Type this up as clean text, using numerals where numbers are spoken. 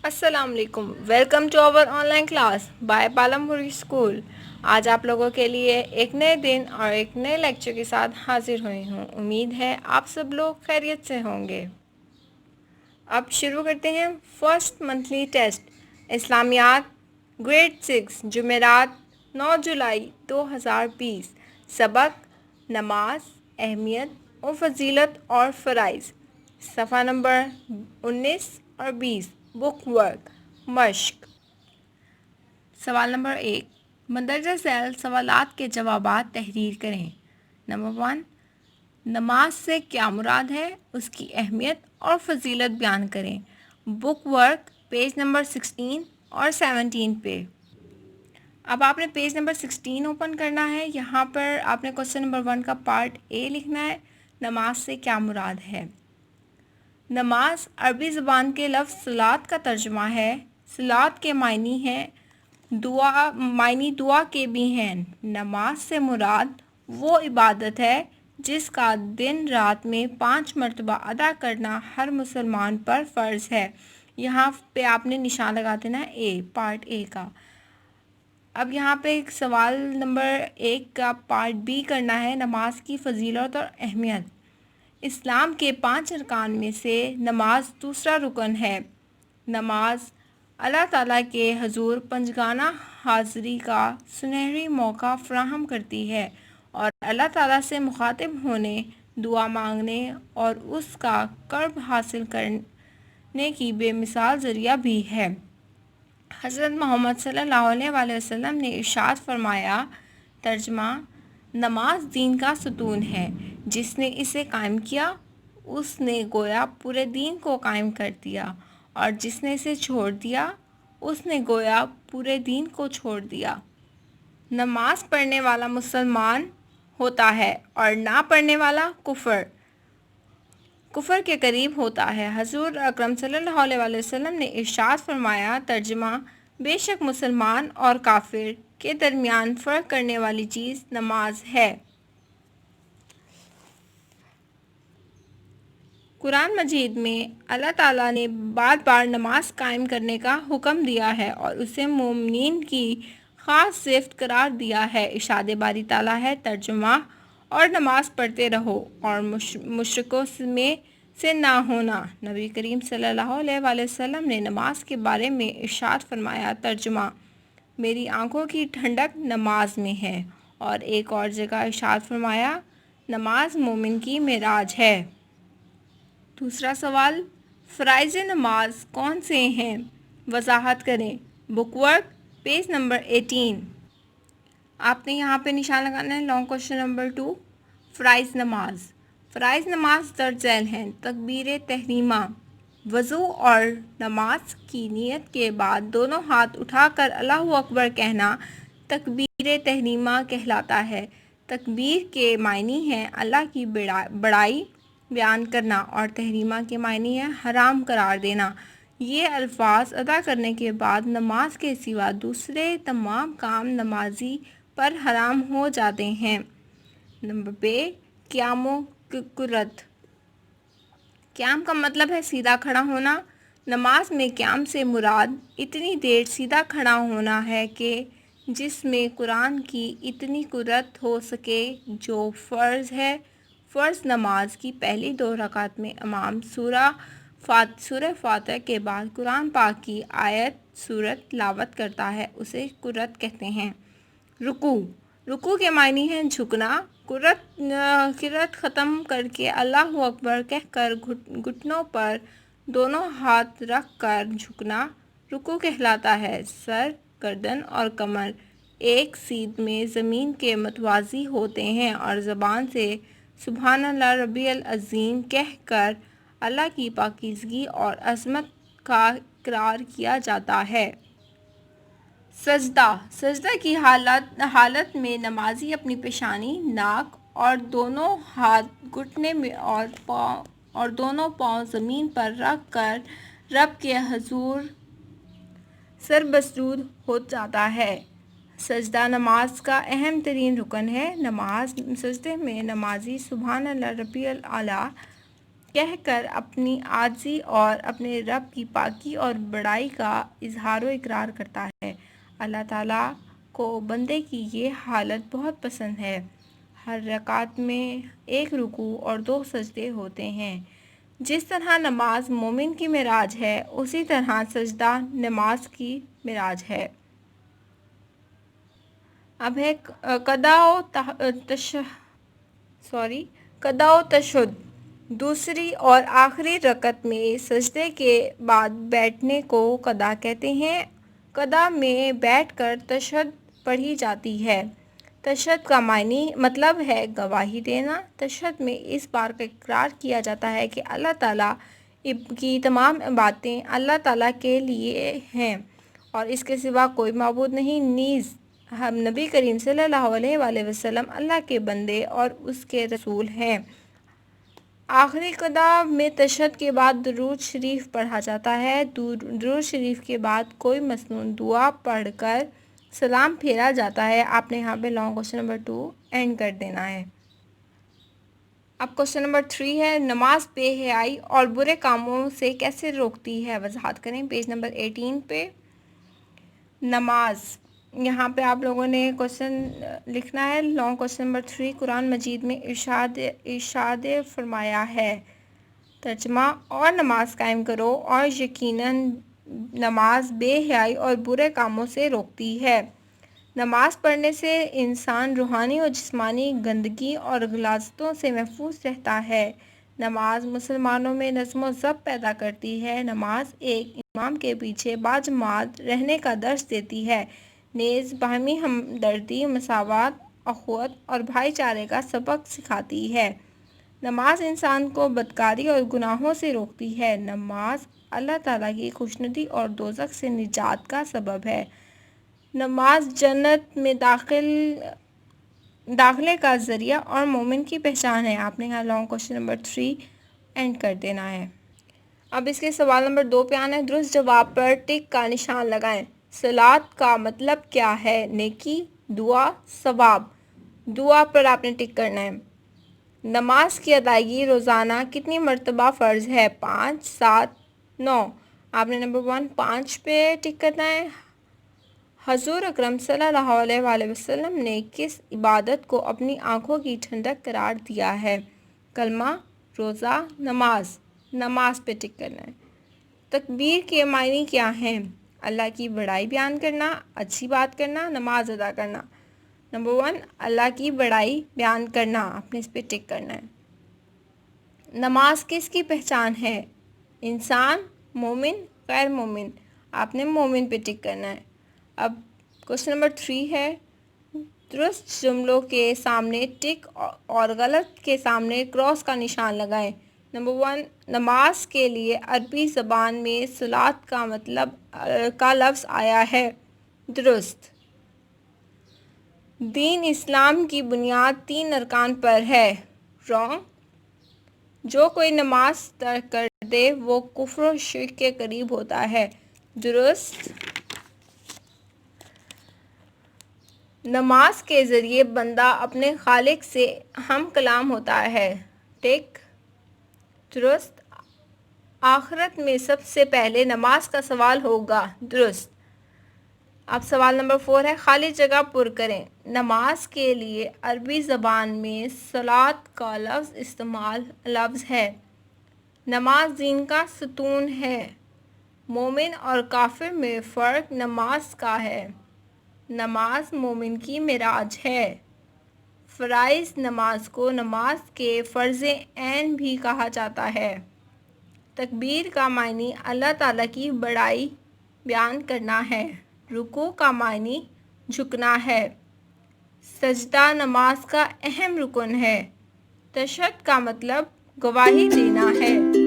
السلام علیکم. Welcome to our online class by Palam Puri school. آج آپ لوگوں کے لیے ایک نئے دن اور ایک نئے لیکچر کے ساتھ حاضر ہوئی ہوں. امید ہے آپ سب لوگ خیریت سے ہوں گے. اب شروع کرتے ہیں. فرسٹ منتھلی ٹیسٹ اسلامیات گریڈ 6 جمعرات 9 جولائی 2020. سبق نماز اہمیت و فضیلت اور فرائض. صفحہ نمبر 19 اور 20. بک ورک مشق. سوال نمبر 1. مندرجہ ذیل سوالات کے جوابات تحریر کریں. نمبر 1. نماز سے کیا مراد ہے؟ اس کی اہمیت اور فضیلت بیان کریں. بک ورک پیج نمبر 16 اور 17 پہ. اب آپ نے پیج نمبر 16 اوپن کرنا ہے. یہاں پر آپ نے کوسچن نمبر 1 کا پارٹ اے لکھنا ہے. نماز سے کیا مراد ہے؟ نماز عربی زبان کے لفظ صلاۃ کا ترجمہ ہے. صلاۃ کے معنی ہیں دعا کے بھی ہیں. نماز سے مراد وہ عبادت ہے جس کا دن رات میں 5 مرتبہ ادا کرنا ہر مسلمان پر فرض ہے. یہاں پہ آپ نے نشان لگا دینا اے، پارٹ اے کا. اب یہاں پہ ایک سوال نمبر 1 کا پارٹ بی کرنا ہے. نماز کی فضیلت اور اہمیت. اسلام کے 5 ارکان میں سے نماز دوسرا رکن ہے. نماز اللہ تعالیٰ کے حضور پنجگانہ حاضری کا سنہری موقع فراہم کرتی ہے اور اللہ تعالیٰ سے مخاطب ہونے، دعا مانگنے اور اس کا قرب حاصل کرنے کی بے مثال ذریعہ بھی ہے. حضرت محمد صلی اللہ علیہ وآلہ وسلم نے ارشاد فرمایا، ترجمہ: نماز دین کا ستون ہے. جس نے اسے قائم کیا اس نے گویا پورے دین کو قائم کر دیا، اور جس نے اسے چھوڑ دیا اس نے گویا پورے دین کو چھوڑ دیا. نماز پڑھنے والا مسلمان ہوتا ہے اور نہ پڑھنے والا کفر کے قریب ہوتا ہے. حضور اکرم صلی اللہ علیہ وآلہ وسلم نے ارشاد فرمایا، ترجمہ: بے شک مسلمان اور کافر کے درمیان فرق کرنے والی چیز نماز ہے. قرآن مجید میں اللہ تعالیٰ نے بار بار نماز قائم کرنے کا حکم دیا ہے اور اسے مومنین کی خاص صفت قرار دیا ہے. ارشاد باری تعالیٰ ہے، ترجمہ: اور نماز پڑھتے رہو اور مشرکوں میں سے نہ ہونا. نبی کریم صلی اللہ علیہ وآلہ وسلم نے نماز کے بارے میں ارشاد فرمایا، ترجمہ: میری آنکھوں کی ٹھنڈک نماز میں ہے. اور ایک اور جگہ ارشاد فرمایا، نماز مومن کی معراج ہے. دوسرا سوال، فرائض نماز کون سے ہیں؟ وضاحت کریں. بک ورک پیج نمبر 18. آپ نے یہاں پہ نشان لگانا ہے لانگ کوشچن نمبر 2. فرائض نماز. فرائض نماز درج ذیل ہیں: تکبیر تحریمہ، وضو اور نماز کی نیت کے بعد دونوں ہاتھ اٹھا کر اللہ اکبر کہنا تکبیر تحریمہ کہلاتا ہے. تکبیر کے معنی ہیں اللہ کی بڑائی بیان کرنا اور تحریمہ کے معنی ہے حرام قرار دینا. یہ الفاظ ادا کرنے کے بعد نماز کے سوا دوسرے تمام کام نمازی پر حرام ہو جاتے ہیں. نمبر بے، قیام و قعود. قیام کا مطلب ہے سیدھا کھڑا ہونا. نماز میں قیام سے مراد اتنی دیر سیدھا کھڑا ہونا ہے کہ جس میں قرآن کی اتنی قرت ہو سکے جو فرض ہے. فرض نماز کی پہلی 2 رکعت میں امام سورہ فاتحہ کے بعد قرآن پاک کی آیت سورت تلاوت کرتا ہے، اسے قرت کہتے ہیں. رکوع کے معنی ہے جھکنا. قرت ختم کر کے اللہ اکبر کہہ کر گھٹنوں پر دونوں ہاتھ رکھ کر جھکنا رکوع کہلاتا ہے. سر، گردن اور کمر ایک سیدھ میں زمین کے متوازی ہوتے ہیں اور زبان سے سبحان اللہ ربی العظیم کہہ کر اللہ کی پاکیزگی اور عظمت کا اقرار کیا جاتا ہے. سجدہ کی حالت میں نمازی اپنی پیشانی، ناک اور دونوں ہاتھ گھٹنے میں اور دونوں پاؤں زمین پر رکھ کر رب کے حضور سربسجود ہو جاتا ہے. سجدہ نماز کا اہم ترین رکن ہے. سجدے میں نمازی سبحان اللہ ربی الاعلیٰ کہہ کر اپنی عاجزی اور اپنے رب کی پاکی اور بڑائی کا اظہار و اقرار کرتا ہے۔ اللہ تعالیٰ کو بندے کی یہ حالت بہت پسند ہے۔ ہر رکعت میں 1 رکوع اور 2 سجدے ہوتے ہیں۔ جس طرح نماز مومن کی معراج ہے، اسی طرح سجدہ نماز کی معراج ہے۔ اب ہے قضاء و تشہد۔ دوسری اور آخری رکعت میں سجدے کے بعد بیٹھنے کو قضاء کہتے ہیں۔ قضاء میں بیٹھ کر تشہد پڑھی جاتی ہے۔ تشہد کا مطلب ہے گواہی دینا۔ تشہد میں اس بات کا اقرار کیا جاتا ہے کہ اللہ تعالیٰ کی تمام عبادتیں اللہ تعالیٰ کے لیے ہیں اور اس کے سوا کوئی معبود نہیں، نیز ہم نبی کریم صلی اللہ علیہ وآلہ وسلم اللہ کے بندے اور اس کے رسول ہیں۔ آخری قضاء میں تشہد کے بعد درود شریف پڑھا جاتا ہے۔ درود شریف کے بعد کوئی مسنون دعا پڑھ کر سلام پھیرا جاتا ہے۔ آپ نے یہاں پہ لانگ کوشچن نمبر 2 اینڈ کر دینا ہے۔ اب کوشچن نمبر 3 ہے، نماز بے حیائی اور برے کاموں سے کیسے روکتی ہے؟ وضاحت کریں پیج نمبر 18 پہ۔ نماز، یہاں پہ آپ لوگوں نے کوشچن لکھنا ہے۔ لانگ کوشچن نمبر 3، قرآن مجید میں ارشاد فرمایا ہے، ترجمہ، اور نماز قائم کرو، اور یقیناً نماز بے حیائی اور برے کاموں سے روکتی ہے۔ نماز پڑھنے سے انسان روحانی اور جسمانی گندگی اور غلاظتوں سے محفوظ رہتا ہے۔ نماز مسلمانوں میں نظم و ضبط پیدا کرتی ہے۔ نماز ایک امام کے پیچھے باجماعت رہنے کا درس دیتی ہے، نیز باہمی ہمدردی، مساوات، اخوت اور بھائی چارے کا سبق سکھاتی ہے۔ نماز انسان کو بدکاری اور گناہوں سے روکتی ہے۔ نماز اللہ تعالیٰ کی خوشنودی اور دوزخ سے نجات کا سبب ہے۔ نماز جنت میں داخلے کا ذریعہ اور مومن کی پہچان ہے۔ آپ نے یہاں لانگ کوشچن نمبر 3 اینڈ کر دینا ہے۔ اب اس کے سوال نمبر 2 پہ آنا ہے، درست جواب پر ٹک کا نشان لگائیں۔ صلاۃ کا مطلب کیا ہے؟ نیکی، دعا، ثواب۔ دعا پر آپ نے ٹک کرنا ہے۔ نماز کی ادائیگی روزانہ کتنی مرتبہ فرض ہے؟ 5، 7، 9۔ آپ نے نمبر 1 5 پہ ٹک کرنا ہے۔ حضور اکرم صلی اللہ علیہ وآلہ وسلم نے کس عبادت کو اپنی آنکھوں کی ٹھنڈک قرار دیا ہے؟ کلمہ، روزہ، نماز۔ نماز پہ ٹک کرنا ہے۔ تکبیر کے معنی کیا ہیں؟ اللہ کی بڑائی بیان کرنا، اچھی بات کرنا، نماز ادا کرنا۔ نمبر 1 اللہ کی بڑائی بیان کرنا، آپ نے اس پہ ٹک کرنا ہے۔ نماز کس کی پہچان ہے؟ انسان، مومن، غیر مومن۔ آپ نے مومن پہ ٹک کرنا ہے۔ اب کوشچن نمبر 3 ہے، درست جملوں کے سامنے ٹک اور غلط کے سامنے کراس کا نشان لگائیں۔ نمبر 1 نماز کے لیے عربی زبان میں صلاۃ کا لفظ آیا ہے، درست۔ دین اسلام کی بنیاد 3 ارکان پر ہے، رانگ۔ جو کوئی نماز ترک کر دے وہ کفر و شرک کے قریب ہوتا ہے، درست۔ نماز کے ذریعے بندہ اپنے خالق سے ہم کلام ہوتا ہے، ٹک، درست۔ آخرت میں سب سے پہلے نماز کا سوال ہوگا، درست۔ اب سوال نمبر 4 ہے، خالی جگہ پر کریں۔ نماز کے لیے عربی زبان میں صلاۃ کا لفظ ہے۔ نماز دین کا ستون ہے۔ مومن اور کافر میں فرق نماز کا ہے۔ نماز مومن کی معراج ہے۔ فرائض نماز کو نماز کے فرض عین بھی کہا جاتا ہے۔ تکبیر کا معنی اللہ تعالیٰ کی بڑائی بیان کرنا ہے۔ رکوع کا معنی جھکنا ہے۔ سجدہ نماز کا اہم رکن ہے۔ تشہد کا مطلب گواہی دینا ہے۔